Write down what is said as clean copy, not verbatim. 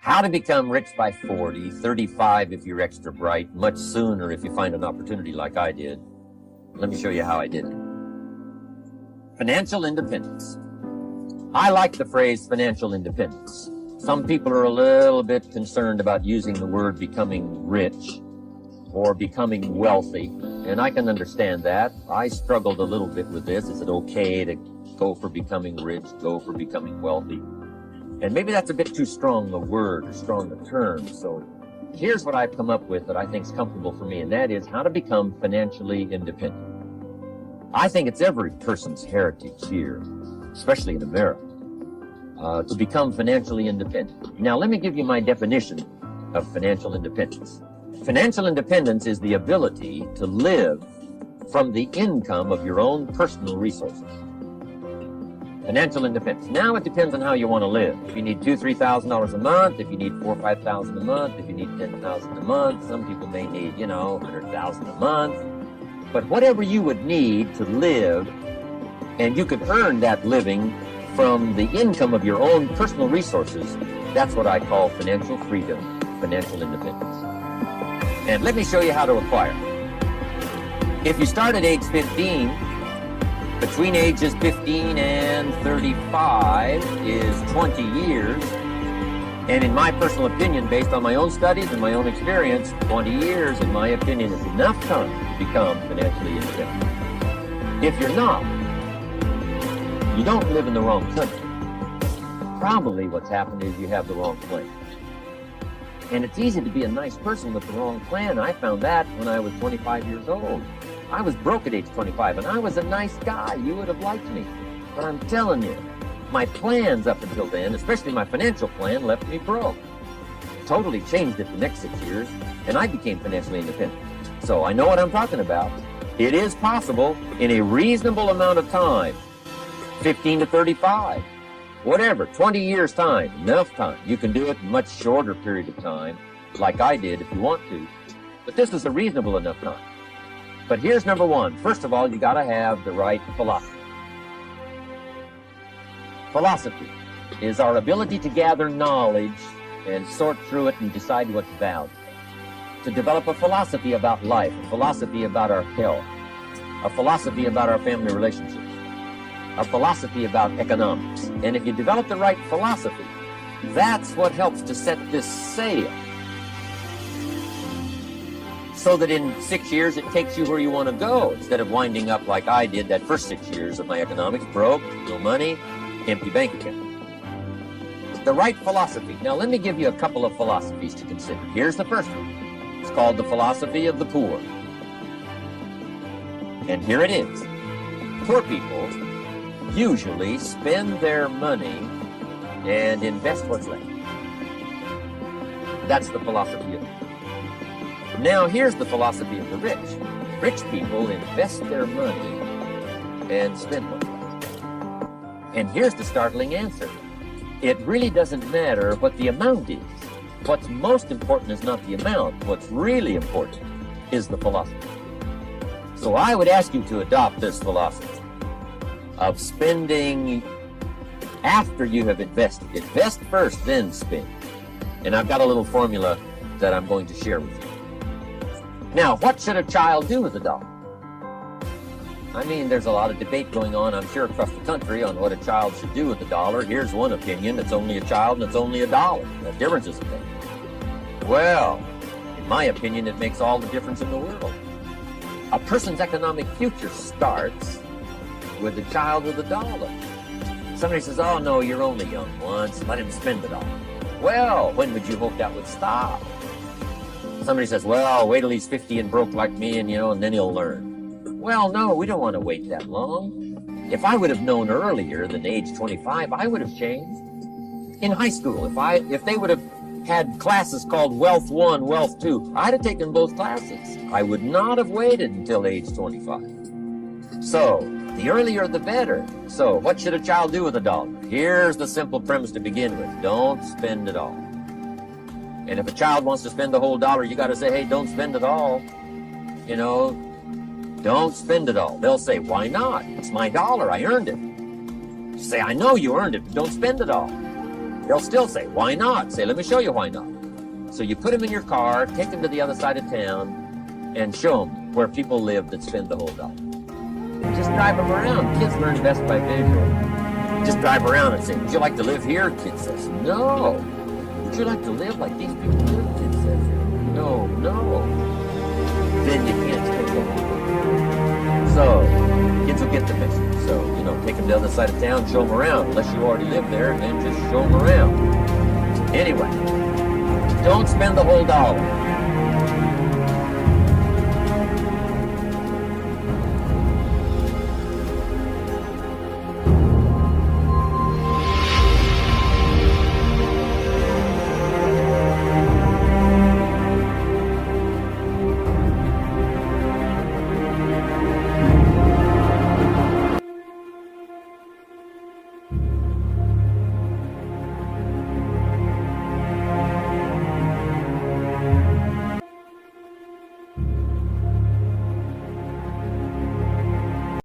How to become rich by 40, 35 if you're extra bright, much sooner if you find an opportunity like I did. Let me show you how I did it. Financial independence. I like the phrase financial independence. Some people are a little bit concerned about using the word becoming rich or becoming wealthy, and I can understand that. I struggled a little bit with this. Is it okay to go for becoming rich, go for becoming wealthy? And maybe that's a bit too strong a word or strong a term. So here's what I've come up with that I think is comfortable for me, and that is how to become financially independent. I think it's every person's heritage here, especially in America, to become financially independent. Now, let me give you my definition of financial independence. Financial independence is the ability to live from the income of your own personal resources. Financial independence. Now it depends on how you want to live. If you need $2,000, $3,000 a month, if you need $4,000 or $5,000 a month, if you need $10,000 a month, some people may need, $100,000 a month. But whatever you would need to live, and you could earn that living from the income of your own personal resources, that's what I call financial freedom, financial independence. And let me show you how to acquire. If you start at age 15, between ages 15 and 35 is 20 years. And in my personal opinion, based on my own studies and my own experience, 20 years, in my opinion, is enough time to become financially independent. If you're not, you don't live in the wrong country. Probably what's happened is you have the wrong plan. And it's easy to be a nice person with the wrong plan. I found that when I was 25 years old. I was broke at age 25, and I was a nice guy. You would have liked me. But I'm telling you, my plans up until then, especially my financial plan, left me broke. Totally changed it the next 6 years, and I became financially independent. So I know what I'm talking about. It is possible in a reasonable amount of time, 15 to 35, whatever, 20 years time, enough time. You can do it in a much shorter period of time, like I did if you want to. But this is a reasonable enough time. But here's number one. First of all, you got to have the right philosophy. Philosophy is our ability to gather knowledge and sort through it and decide what's valuable. To develop a philosophy about life, a philosophy about our health, a philosophy about our family relationships, a philosophy about economics. And if you develop the right philosophy, that's what helps to set this sail, so that in 6 years it takes you where you want to go, instead of winding up like I did that first 6 years of my economics, broke, no money, empty bank account. The right philosophy. Now let me give you a couple of philosophies to consider. Here's the first one. It's called the philosophy of the poor. And here it is. Poor people usually spend their money and invest what's left. That's the philosophy of the poor. Now, here's the philosophy of the rich. Rich people invest their money and spend money. And here's the startling answer. It really doesn't matter what the amount is. What's most important is not the amount. What's really important is the philosophy. So I would ask you to adopt this philosophy of spending after you have invested. Invest first, then spend. And I've got a little formula that I'm going to share with you. Now, what should a child do with a dollar? I mean, there's a lot of debate going on, I'm sure, across the country on what a child should do with a dollar. Here's one opinion. It's only a child and it's only $1. What difference does it make? Well, in my opinion, it makes all the difference in the world. A person's economic future starts with a child with $1. Somebody says, oh, no, you're only young once. Let him spend $1. Well, when would you hope that would stop? Somebody says, well, wait till he's 50 and broke like me and then he'll learn. Well, no, we don't want to wait that long. If I would have known earlier than age 25, I would have changed. In high school, if they would have had classes called Wealth 1, Wealth 2, I'd have taken both classes. I would not have waited until age 25. So, the earlier the better. So, what should a child do with $1? Here's the simple premise to begin with. Don't spend it all. And if a child wants to spend the whole $1, you got to say, hey, don't spend it all. Don't spend it all. They'll say, why not? It's my $1. I earned it. You say, I know you earned it, but don't spend it all. They'll still say, why not? Say, let me show you why not. So you put them in your car, take them to the other side of town, and show them where people live that spend the whole dollar. And just drive them around. Kids learn best by visual. Just drive around and say, would you like to live here? Kid says, no. Would you like to live like these people live? Kid says, no, no. Then you can't take them. So kids will get the message. So, take them to the other side of town, show them around. Unless you already live there, and then just show them around. Anyway, don't spend the whole dollar.